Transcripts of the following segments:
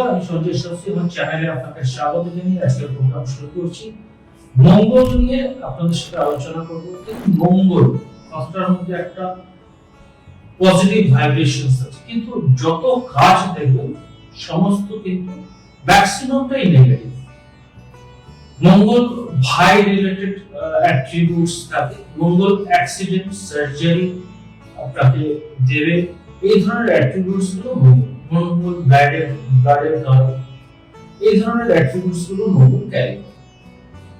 আমি সঞ্জয় শাস্ত্রী এবং চ্যানেলে আপনাকে স্বাগত জানিয়ে আজকের প্রোগ্রাম শুরু করছি। মঙ্গল নিয়ে আপনাদের সাথে আলোচনা করব। মঙ্গল কথাটার মধ্যে একটা পজিটিভ ভাইব্রেশনস আছে, কিন্তু যত কাজ দেখবেন সমস্ত কিন্তু ম্যাক্সিমামটাই নেগেটিভ। মঙ্গল ভাই রিলেটেড অ্যাট্রিবিউটস থাকে, মঙ্গল অ্যাক্সিডেন্ট সার্জারি আপনাকে দেবে, এই ধরনের অ্যাট্রিবিউটস গুলো মঙ্গল ব্লাডের কারণ, এই ধরনের অ্যাট্রিবিউটস গুলো মঙ্গল ক্যারি করে।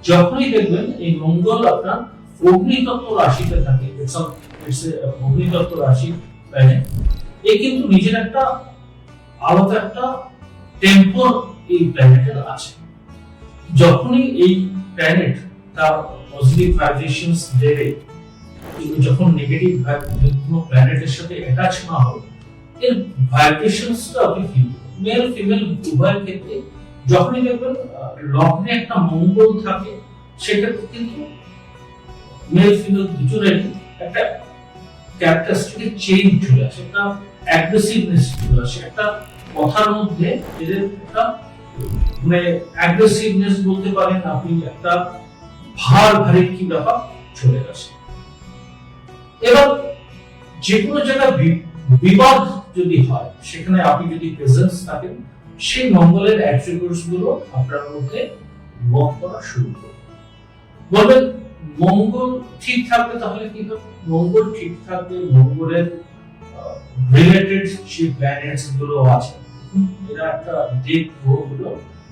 যখনই দেখবেন এই মঙ্গল আপনার অগ্নিতত্ত্ব রাশিতে থাকে, অগ্নিতত্ত্ব রাশি প্ল্যানেট, এ কিন্তু নিজের একটা আলাদা একটা টেম্পর এই প্ল্যানেটের আছে। যখনই এই প্ল্যানেট তার পজিটিভ ভাইব্রেশনস দেবে, কিন্তু যখন নেগেটিভ কোনো প্ল্যানেটের সাথে অ্যাটাচ না হবে, এর ভাইব্রেশনসটা আপনি ফিল করবেন। মেল ফিমেল উভয়ের ক্ষেত্রে যখনই দেখবেন লগ্নে একটা মঙ্গল থাকে, সেক্ষেত্রে কিন্তু মেল ফিমেল দুজনেরই একটা ক্যারেক্টারিস্টিক চেঞ্জ চলে আসে, একটা অ্যাগ্রেসিভনেস চলে আসে, একটা কথার মধ্যে এদের একটা মানে অ্যাগ্রেসিভনেস বলতে পারেন আপনি, একটা ভারী কি ব্যাপার চলে আসে। এবার যে কোনো জায়গায় বিবাদ যদি হয়, সেখানে আপনি যদি প্রেজেন্স থাকেন, সেই মঙ্গলের অ্যাট্রিবিউটস গুলো আপনার মধ্যে ওয়ার্ক করা শুরু করবে। বলবেন মঙ্গল ঠিক থাকবে তাহলে কি হবে? মঙ্গল ঠিক থাকবে, মঙ্গলের রিলেটেড যে প্ল্যানেটস গুলো আছে, এরা একটা দিক গ্রহগুলো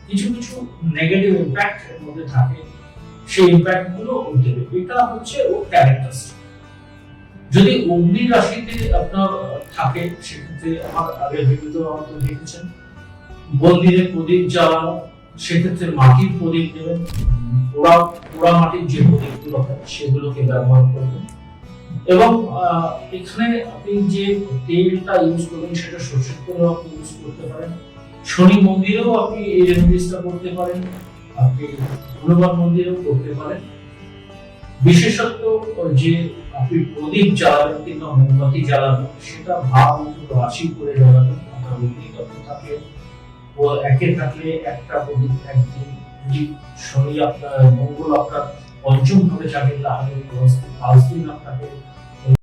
কিছু কিছু নেগেটিভ ইমপ্যাক্ট এর মধ্যে থাকে, সেই ইমপ্যাক্ট গুলো দেবে। এটা হচ্ছে ও ক্যারেক্টারিস্টিক। যদি অগ্নি রাশিতে আপনার থাকে, সেক্ষেত্রে আমার আগের ভিডিওতে আপনারা দেখেছেন মন্দিরে প্রদীপ জ্বালানো, সেক্ষেত্রে মাটির প্রদীপ দেবেন, পোড়া মাটির যে প্রদীপগুলো হয় সেগুলোকে ব্যবহার করবেন। এবং এখানে আপনি যে তেলটা ইউজ করবেন সেটা সরষের তেলও আপনি ইউজ করতে পারেন। শনি মন্দিরেও আপনি এই রেমেডিসটা করতে পারেন, আপনি হনুমান মন্দিরেও করতে পারেন। বিশেষত যে আপনি প্রদীপ জ্বালাবেন কিংবা মোমবাতি জ্বালাবেন, সেটা ভাব রাশি করে জ্বালাবেন। আপনার অগ্নিতত্ত্ব থাকে ও একে থাকলে একটা প্রদীপ একদিন, যদি শনি আপনার মঙ্গল আপনার পঞ্চম ভাবে থাকে তাহলে 5 দিন আপনাকে